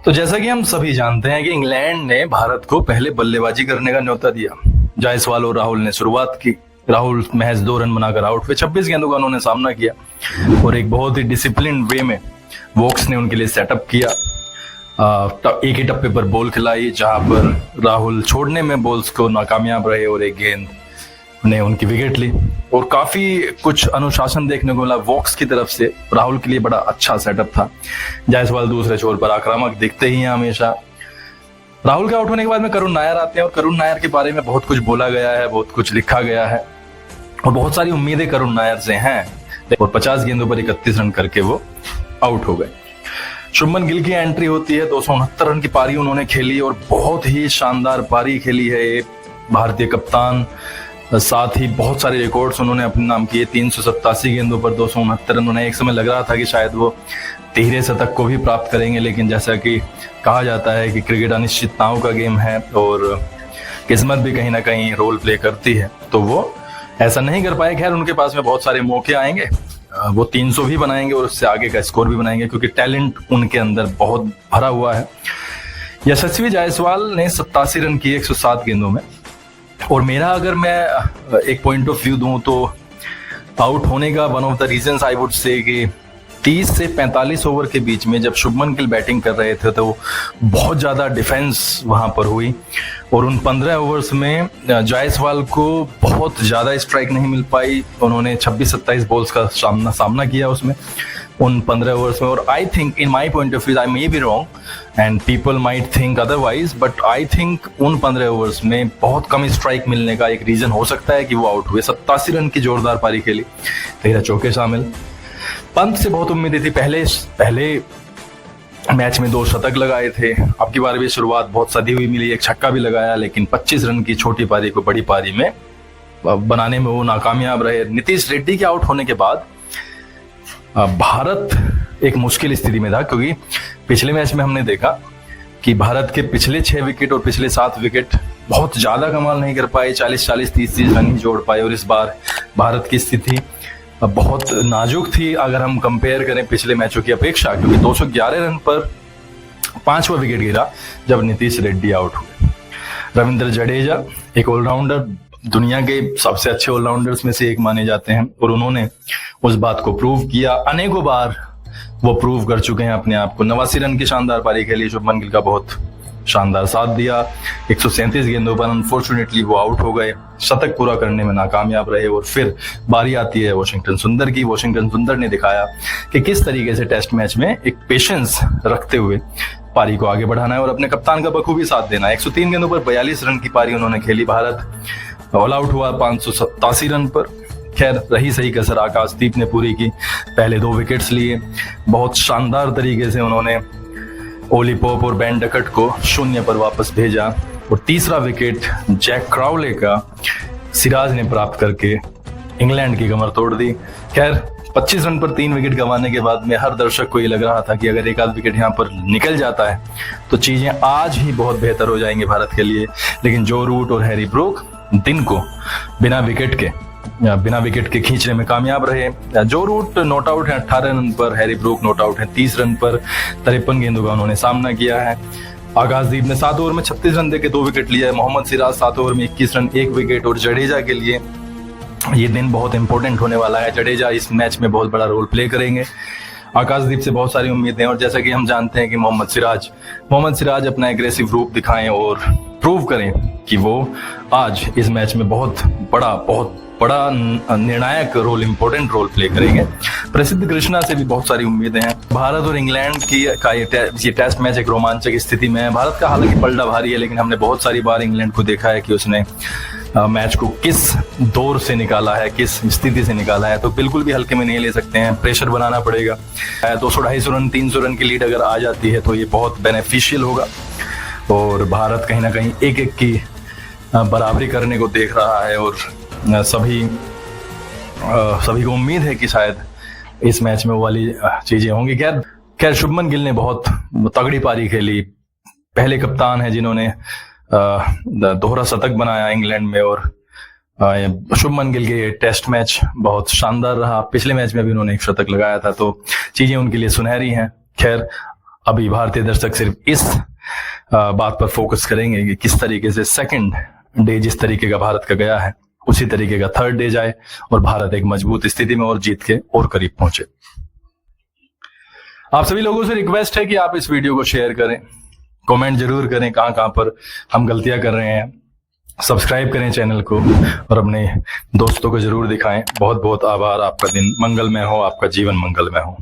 तो जैसा कि हम सभी जानते हैं कि इंग्लैंड ने भारत को पहले बल्लेबाजी करने का न्योता दिया। जायसवाल और राहुल ने शुरुआत की। राहुल महज 2 रन बनाकर आउट हुए। 26 गेंदों का उन्होंने सामना किया और एक बहुत ही डिसिप्लिन वे में वोक्स ने उनके लिए सेटअप किया। एक ही टप्पे पर बॉल खिलाई जहां पर राहुल छोड़ने में बॉल्स को नाकामयाब रहे और एक गेंद ने उनकी विकेट ली और काफी कुछ अनुशासन देखने को मिला वोक्स की तरफ से। राहुल के लिए बड़ा अच्छा सेटअप था। जायसवाल दूसरे छोर पर आक्रामक दिखते ही हैं हमेशा। राहुल के आउट होने के बाद में करुण नायर आते हैं और करुण नायर के बारे में बहुत कुछ बोला गया है, बहुत कुछ लिखा गया है और बहुत सारी उम्मीदें करुण नायर से हैं और 50 गेंदों पर 31 रन करके वो आउट हो गए। शुभमन गिल की एंट्री होती है। 269 रन की पारी उन्होंने खेली और बहुत ही शानदार पारी खेली है ये भारतीय कप्तान। साथ ही बहुत सारे रिकॉर्ड्स उन्होंने अपने नाम किए। 387 गेंदों पर 269 रन। उन्हें एक समय लग रहा था कि शायद वो तिहरे शतक को भी प्राप्त करेंगे, लेकिन जैसा कि कहा जाता है कि क्रिकेट अनिश्चितताओं का गेम है और किस्मत भी कहीं ना कहीं रोल प्ले करती है, तो वो ऐसा नहीं कर पाए। खैर, उनके पास में बहुत सारे मौके आएंगे। वो 300 भी बनाएंगे और उससे आगे का स्कोर भी बनाएंगे क्योंकि टैलेंट उनके अंदर बहुत भरा हुआ है। यशस्वी जायसवाल ने 87 रन किए 107 गेंदों में और मेरा अगर मैं एक पॉइंट ऑफ व्यू दूं तो आउट होने का one of the reasons I would say कि 30 से 45 ओवर के बीच में जब शुभमन गिल बैटिंग कर रहे थे तो बहुत ज़्यादा डिफेंस वहां पर हुई और उन 15 ओवर्स में जायसवाल को बहुत ज़्यादा स्ट्राइक नहीं मिल पाई। उन्होंने 26-27 बॉल्स का सामना किया उसमें उन 15 ओवर्स में। और I think in my point of view, I may be wrong and people might think otherwise, but I think उन 15 ओवर्स में बहुत कम स्ट्राइक मिलने का एक रीजन हो सकता है कि वो आउट हुए। 87 रन की जोरदार पारी खेली, 13 चौके शामिल। पंत से बहुत उम्मीदें थी। पहले मैच में 2 शतक लगाए थे। अब की बार भी शुरुआत बहुत सधी हुई मिली, एक छक्का भी लगाया, लेकिन 25 रन की छोटी पारी को बड़ी पारी में बनाने में वो नाकामयाब रहे। नीतीश रेड्डी के आउट होने के बाद भारत एक मुश्किल स्थिति में था क्योंकि पिछले मैच में हमने देखा कि भारत के पिछले 6 विकेट और पिछले 7 विकेट बहुत ज्यादा कमाल नहीं कर पाए। 40-40, 30-30 रन ही जोड़ पाए और इस बार भारत की स्थिति बहुत नाजुक थी अगर हम कंपेयर करें पिछले मैचों की अपेक्षा, क्योंकि 211 रन पर 5वां विकेट गिरा जब नीतीश रेड्डी आउट हुए। रविंद्र जडेजा एक ऑलराउंडर, दुनिया के सबसे अच्छे ऑलराउंडर्स में से एक माने जाते हैं और उन्होंने उस बात को प्रूव किया। अनेकों बार वो प्रूव कर चुके हैं अपने आप को। 89 रन की शानदार पारी खेली। शुभमन गिल का बहुत शानदार साथ दिया। 137 गेंदों पर अनफॉर्चुनेटली वो आउट हो गए। शतक पूरा करने में नाकामयाब रहे और फिर बारी आती है वाशिंगटन सुंदर की। वाशिंगटन सुंदर ने दिखाया कि किस तरीके से टेस्ट मैच में एक पेशेंस रखते हुए पारी को आगे बढ़ाना है और अपने कप्तान का बखूबी साथ देना है। 103 गेंदों पर 42 रन की पारी उन्होंने खेली। भारत ऑल आउट हुआ 587 रन पर। खैर, रही सही कसर आकाशदीप ने पूरी की। पहले 2 विकेट्स लिए। बहुत शानदार तरीके से उन्होंने ओली पॉप और बेन डकट को 0 पर वापस भेजा और तीसरा विकेट जैक क्राउले का सिराज ने प्राप्त करके इंग्लैंड की कमर तोड़ दी। खैर, 25 रन पर 3 विकेट गंवाने के बाद में हर दर्शक को ये लग रहा था कि अगर एक आध विकेट यहाँ पर निकल जाता है तो चीजें आज ही बहुत बेहतर हो जाएंगी भारत के लिए। लेकिन जो रूट और हैरी ब्रूक दिन को बिना विकेट के खींचने में कामयाब रहे। जो रूट नॉट आउट है 18 रन पर, हैरी ब्रूक नॉट आउट है 30 रन पर। 53 गेंदों का उन्होंने सामना किया है। आकाशदीप ने 7 ओवर में 36 रन देके 2 विकेट लिया है। मोहम्मद सिराज 7 ओवर में 21 रन 1 विकेट। और जडेजा के लिए ये दिन बहुत इंपॉर्टेंट होने वाला है। जडेजा इस मैच में बहुत बड़ा रोल प्ले करेंगे। आकाशदीप से बहुत सारी उम्मीदें और जैसा कि हम जानते हैं कि मोहम्मद सिराज अपना एग्रेसिव रूप दिखाएं और प्रूव करें कि वो आज इस मैच में बहुत बड़ा निर्णायक रोल, इंपॉर्टेंट रोल प्ले करेंगे। प्रसिद्ध कृष्णा से भी बहुत सारी उम्मीदें हैं। भारत और इंग्लैंड की ये टेस्ट मैच एक रोमांचक स्थिति में है। भारत का हालांकि पलड़ा भारी है, लेकिन हमने बहुत सारी बार इंग्लैंड को देखा है कि उसने मैच को किस दौर से निकाला है, किस स्थिति से निकाला है, तो बिल्कुल भी हल्के में नहीं ले सकते हैं। प्रेशर बनाना पड़ेगा। 200-250 रन, 300 रन की लीड अगर आ जाती है तो ये बहुत बेनिफिशियल होगा और भारत कहीं ना कहीं 1-1 की बराबरी करने को देख रहा है और सभी को उम्मीद है कि शायद इस मैच में वो वाली चीजें होंगी। खैर, शुभमन गिल ने बहुत तगड़ी पारी खेली। पहले कप्तान है जिन्होंने दोहरा शतक बनाया इंग्लैंड में और शुभमन गिल के टेस्ट मैच बहुत शानदार रहा। पिछले मैच में भी उन्होंने 1 शतक लगाया था, तो चीजें उनके लिए सुनहरी हैं। खैर, अभी भारतीय दर्शक सिर्फ इस बात पर फोकस करेंगे कि किस तरीके से सेकंड डे जिस तरीके का भारत का गया है उसी तरीके का थर्ड डे जाए और भारत एक मजबूत स्थिति में और जीत के और करीब पहुंचे। आप सभी लोगों से रिक्वेस्ट है कि आप इस वीडियो को शेयर करें, कमेंट जरूर करें कहां कहां पर हम गलतियां कर रहे हैं, सब्सक्राइब करें चैनल को और अपने दोस्तों को जरूर दिखाएं। बहुत बहुत आभार। आपका दिन मंगलमय हो, आपका जीवन मंगलमय हो।